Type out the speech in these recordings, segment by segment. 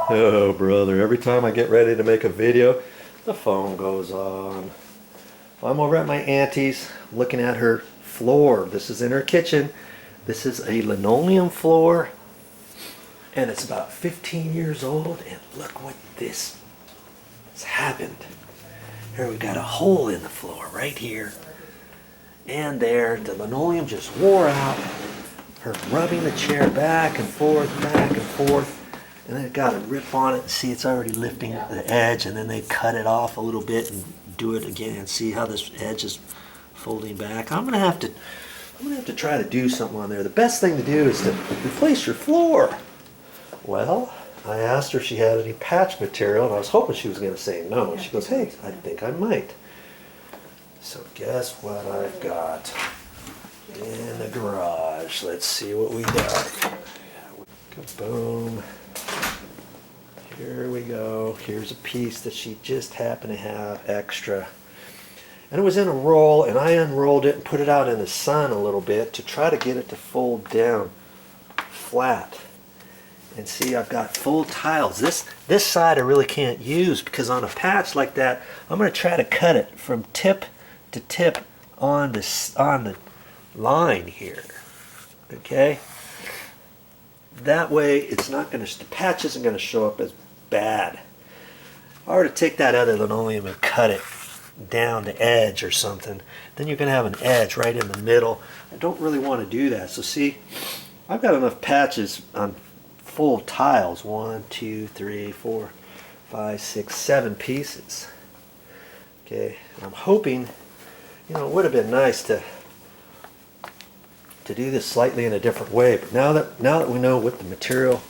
Oh, brother, every time I get ready to make a video, the phone goes on. I'm over at my auntie's looking at her floor. This is in her kitchen. This is a linoleum floor, and it's about 15 years old, and look what this has happened. Here we got a hole in the floor right here and there. The linoleum just wore out. Her rubbing the chair back and forth, and then it got a rip on it. See, it's already lifting the edge, and then they cut it off a little bit and do it again. See how this edge is folding back? I'm gonna have to try to do something on there. The best thing to do is to replace your floor. Well, I asked her if she had any patch material, and I was hoping she was gonna say no. And she goes, "Hey, I think I might." So guess what I've got in the garage? Let's see what we got. Boom. Here we go. Here's a piece that she just happened to have extra. And it was in a roll, and I unrolled it and put it out in the sun a little bit to try to get it to fold down flat. And see, I've got full tiles. This side I really can't use, because on a patch like that, I'm going to try to cut it from tip to tip on the line here. Okay? That way it's not going to, the patch isn't going to show up as bad. If I were to take that other linoleum and cut it down the edge or something, then you're going to have an edge right in the middle. I don't really want to do that. So see, I've got enough patches on full tiles. 1, 2, 3, 4, 5, 6, 7 pieces. Okay, and I'm hoping, you know, it would have been nice to do this slightly in a different way, but now that we know what the material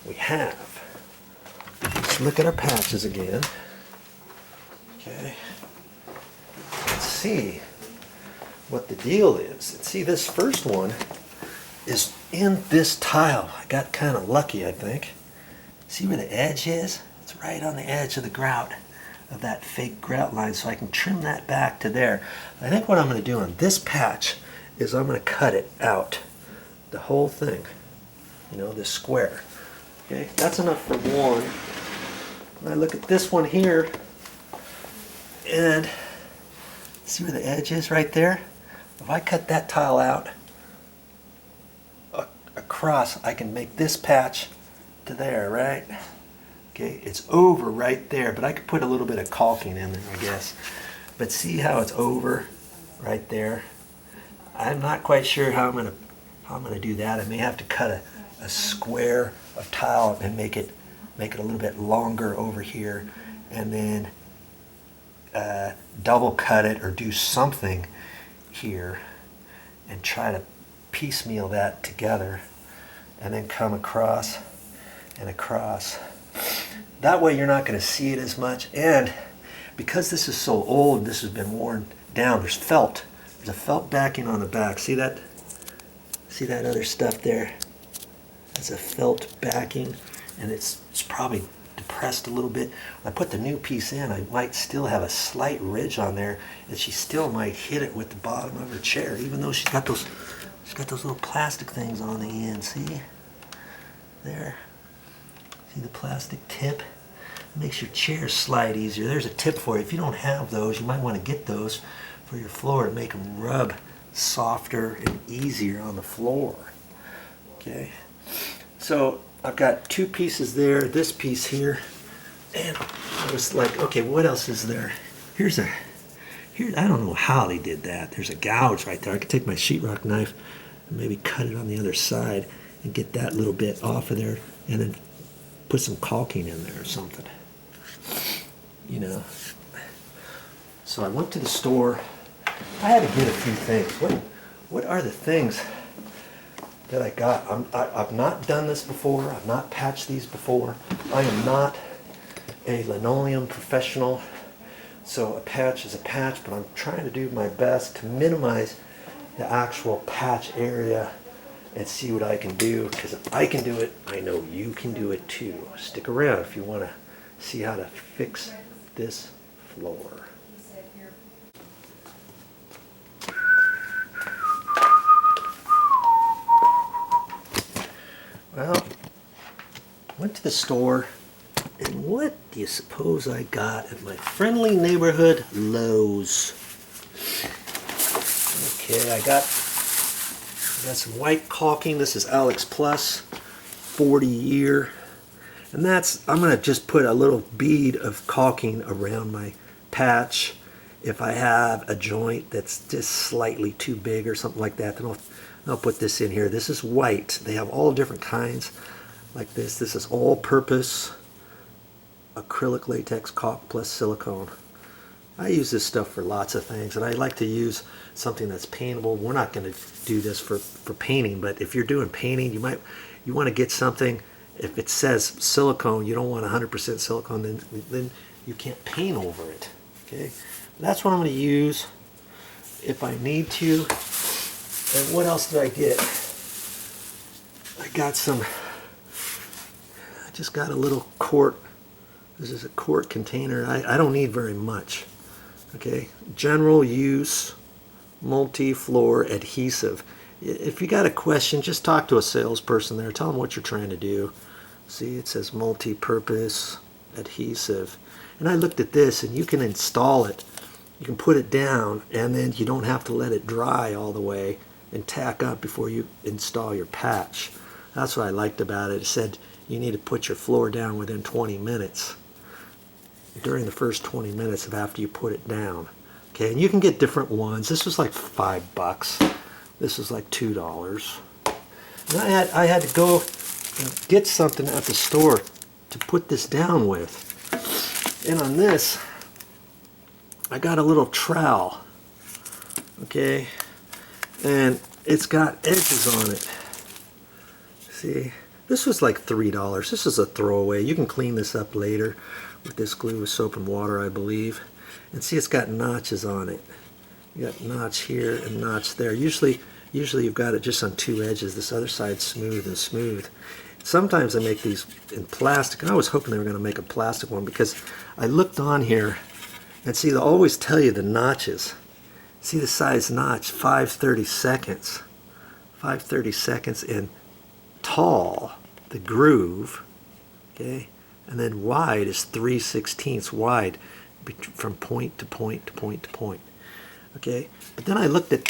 we have, let's look at our patches again. Okay, let's see what the deal is. And see, this first one is in this tile. I got kind of lucky, I think. See where the edge is? It's right on the edge of the grout, of that fake grout line, so I can trim that back to there. I think what I'm going to do on this patch is I'm going to cut it out, the whole thing, you know, this square. Okay, that's enough for one. And I look at this one here, and see where the edge is right there? If I cut that tile out across, I can make this patch to there, right? Okay, it's over right there, but I could put a little bit of caulking in there, I guess. But see how it's over right there? I'm not quite sure how I'm gonna do that. I may have to cut a square of tile and make it a little bit longer over here, and then double cut it or do something here and try to piecemeal that together, and then come across and across. That way you're not going to see it as much, and because this is so old, this has been worn down, there's felt. There's a felt backing on the back. See that? See that other stuff there? That's a felt backing, and it's probably depressed a little bit. When I put the new piece in, I might still have a slight ridge on there, and she still might hit it with the bottom of her chair, even though she's got those little plastic things on the end. See? There. See the plastic tip? It makes your chair slide easier. There's a tip for you. If you don't have those, you might want to get those for your floor to make them rub softer and easier on the floor. Okay, so I've got two pieces there, this piece here, and I was like, okay, what else is there? Here, I don't know how they did that. There's a gouge right there. I could take my sheetrock knife and maybe cut it on the other side and get that little bit off of there, and then put some caulking in there or something, you know. So I went to the store. I had to get a few things. What are the things that I got? I've not done this before. I've not patched these before. I am not a linoleum professional, so a patch is a patch, but I'm trying to do my best to minimize the actual patch area and see what I can do, because if I can do it, I know you can do it too. Stick around if you want to see how to fix this floor. Well, went to the store And what do you suppose I got at my friendly neighborhood Lowe's? Okay, I got some white caulking. This is Alex Plus 40 year. And I'm going to just put a little bead of caulking around my patch. If I have a joint that's just slightly too big or something like that, then I'll put this in here. This is white. They have all different kinds like this. This is all-purpose acrylic latex caulk plus silicone. I use this stuff for lots of things, and I like to use something that's paintable. We're not going to do this for painting, but if you're doing painting, you want to get something. If it says silicone, you don't want 100% silicone, then you can't paint over it. Okay, that's what I'm going to use if I need to. And what else did I get? I just got a little quart. This is a quart container. I don't need very much. Okay, general use multi-floor adhesive. If you got a question, just talk to a salesperson there. Tell them what you're trying to do. See, it says multi-purpose adhesive. And I looked at this, and you can install it. You can put it down, and then you don't have to let it dry all the way and tack up before you install your patch. That's what I liked about it. It said you need to put your floor down within 20 minutes. During the first 20 minutes of after you put it down. Okay, and you can get different ones. This was like $5. This is like $2. And I had to go and get something at the store to put this down with. And on this, I got a little trowel. Okay, and it's got edges on it. See, this was like $3. This is a throwaway. You can clean this up later with this glue with soap and water, I believe. And see, it's got notches on it. You got notch here and notch there. Usually you've got it just on two edges. This other side's smooth and smooth. Sometimes I make these in plastic, and I was hoping they were going to make a plastic one because I looked on here and see, they'll always tell you the notches. See the size notch, 5/32. 5/32 in tall, the groove, okay, and then wide is 3/16 wide from point to point to point to point. Okay, but then I looked at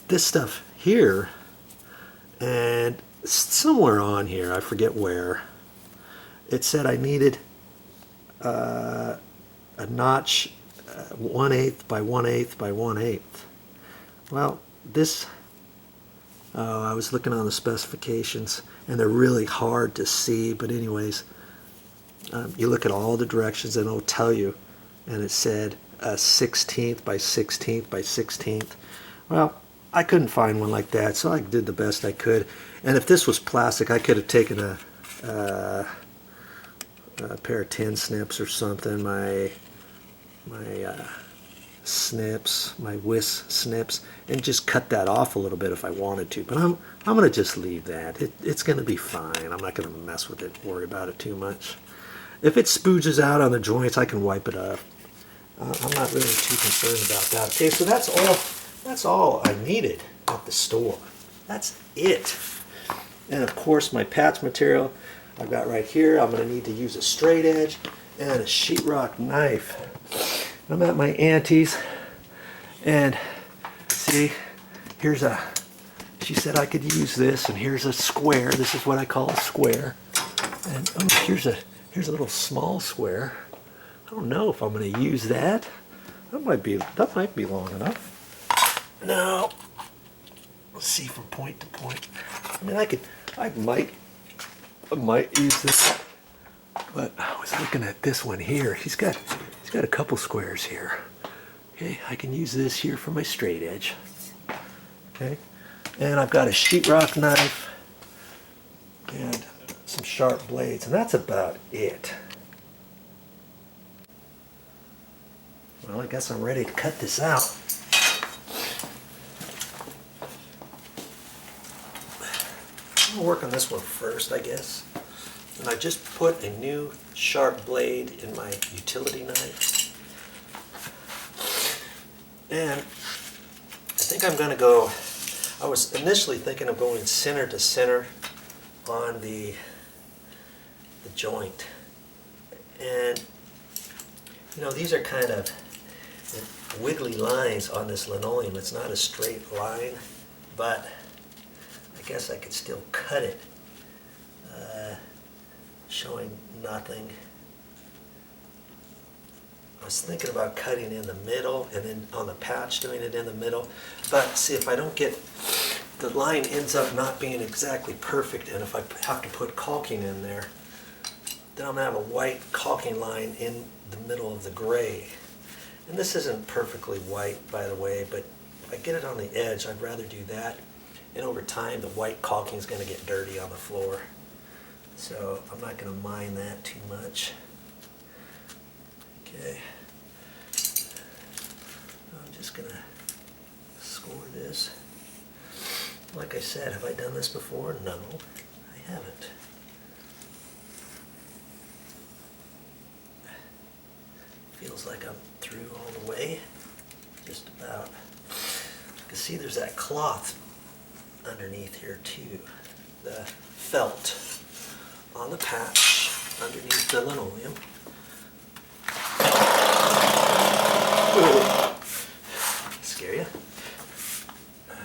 this stuff here, and somewhere on here, I forget where, it said I needed a notch 1/8 by 1/8 by 1/8. Well, this, I was looking on the specifications, and they're really hard to see, but anyways, you look at all the directions and it'll tell you, and it said 1/16 by 1/16 by 1/16. Well, I couldn't find one like that, so I did the best I could. And if this was plastic, I could have taken a pair of tin snips or something, my snips, my whisk snips, and just cut that off a little bit if I wanted to. But I'm going to just leave that. It's going to be fine. I'm not going to mess with it, worry about it too much. If it spooges out on the joints, I can wipe it up. I'm not really too concerned about that. Okay, so that's all I needed at the store. That's it. And of course, my patch material I've got right here. I'm going to need to use a straight edge and a sheetrock knife. I'm at my Auntie's, and see, she said I could use this, and here's a square. This is what I call a square. And oh, here's a little small square. I don't know if I'm going to use that. That might be long enough. No. Let's see, from point to point. I mean, I might use this, but I was looking at this one here. He's got a couple squares here. Okay, I can use this here for my straight edge. Okay, and I've got a sheetrock knife and some sharp blades, and that's about it. Well, I guess I'm ready to cut this out. I'm going to work on this one first, I guess. And I just put a new sharp blade in my utility knife. And I think I'm going to go, I was initially thinking of going center to center on the joint. And you know, these are kind of wiggly lines on this linoleum. It's not a straight line, but I guess I could still cut it, showing nothing. I was thinking about cutting in the middle and then on the patch doing it in the middle, but see, if I don't get, the line ends up not being exactly perfect, and if I have to put caulking in there, then I'm going to have a white caulking line in the middle of the gray. And this isn't perfectly white, by the way, but if I get it on the edge, I'd rather do that. And over time, the white caulking is going to get dirty on the floor. So I'm not going to mind that too much. Okay. I'm just going to score this. Like I said, have I done this before? No, I haven't. Feels like I'm through all the way, just about. You can see there's that cloth underneath here too, the felt on the patch underneath the linoleum. Scare you?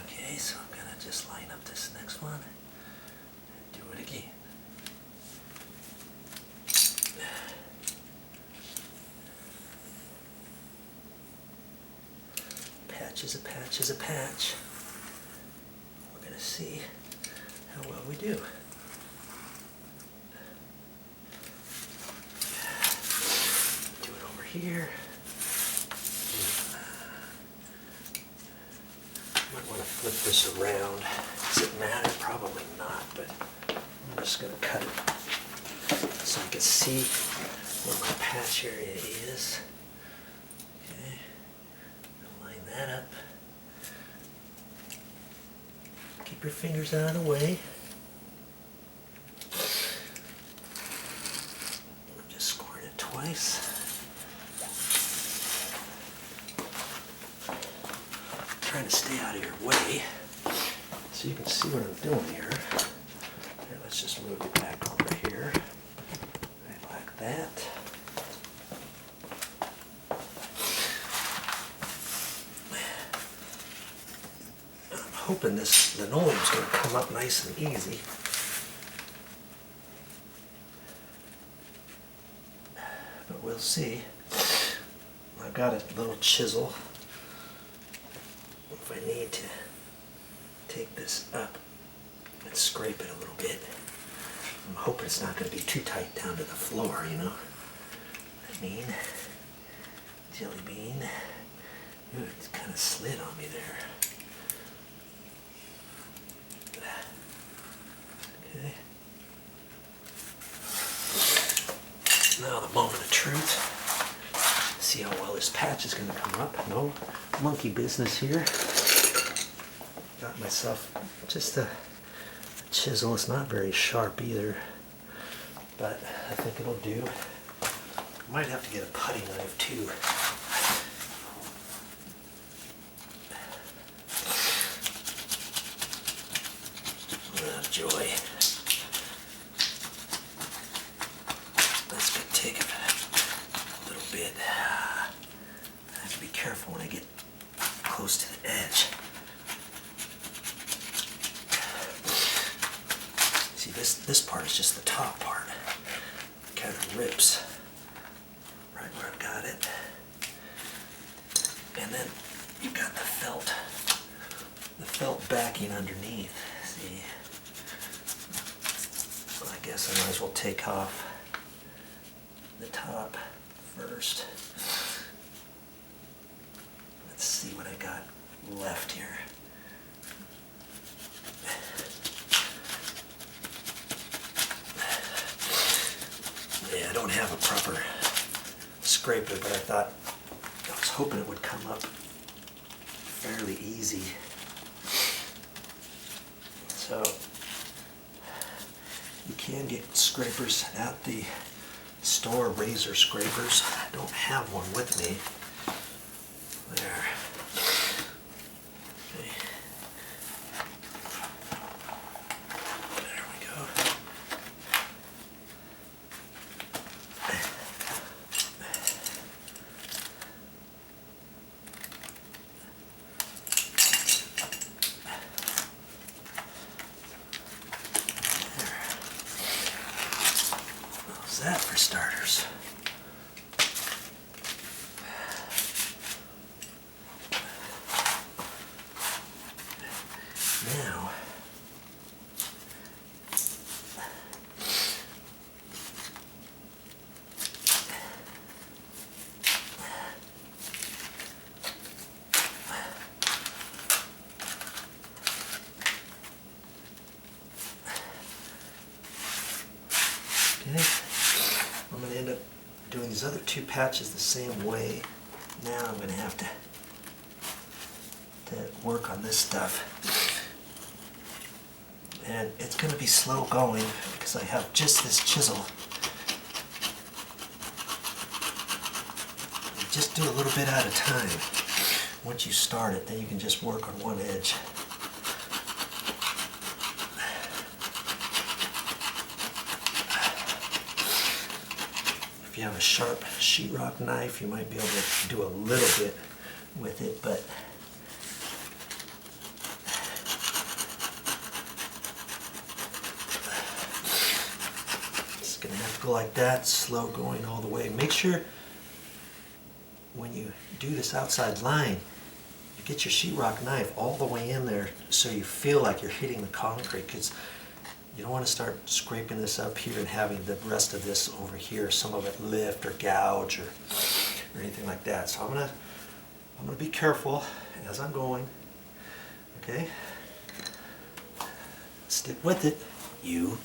Okay, so I'm gonna just line up this next one and do it again. Patch is a patch is a patch. We're going to see how well we do. Do it over here. Might want to flip this around. Does it matter? Probably not, but I'm just going to cut it so I can see where my patch area is. Okay. Line that up. Keep your fingers out of the way. I'm just scoring it twice. Trying to stay out of your way so you can see what I'm doing here. Here, let's just move it back over here. Right like that. Hoping this linoleum is going to come up nice and easy. But we'll see. I've got a little chisel. If I need to take this up and scrape it a little bit. I'm hoping it's not going to be too tight down to the floor, you know. I mean, jelly bean. Ooh, it's kind of slid on me there. Okay. Now the moment of truth. See how well this patch is going to come up. No monkey business here. Got myself just a chisel. It's not very sharp either, but I think it'll do. Might have to get a putty knife too. Oh, joy. That's going to take a little bit. I have to be careful when I get close to the edge. See, this part is just the top part. It kind of rips right where I've got it. And then you've got the felt backing underneath. See? Well, I guess I might as well take off the top first. Let's see what I got left here. Yeah, I don't have a proper scraper, but I was hoping it would come up fairly easy. So you can get scrapers at the store, razor scrapers. I don't have one with me. There. Okay. There we go. How's that for starters? Now, okay, I'm going to end up doing these other two patches the same way. Now I'm going to have to work on this stuff. And it's going to be slow going because I have just this chisel. You just do a little bit at a time. Once you start it, then you can just work on one edge. If you have a sharp sheetrock knife, you might be able to do a little bit with it, but it's going to have to go like that, slow going all the way. Make sure when you do this outside line, you get your sheetrock knife all the way in there so you feel like you're hitting the concrete, because you don't want to start scraping this up here and having the rest of this over here, some of it lift or gouge or anything like that. So I'm gonna be careful as I'm going. Okay? Stick with it, you.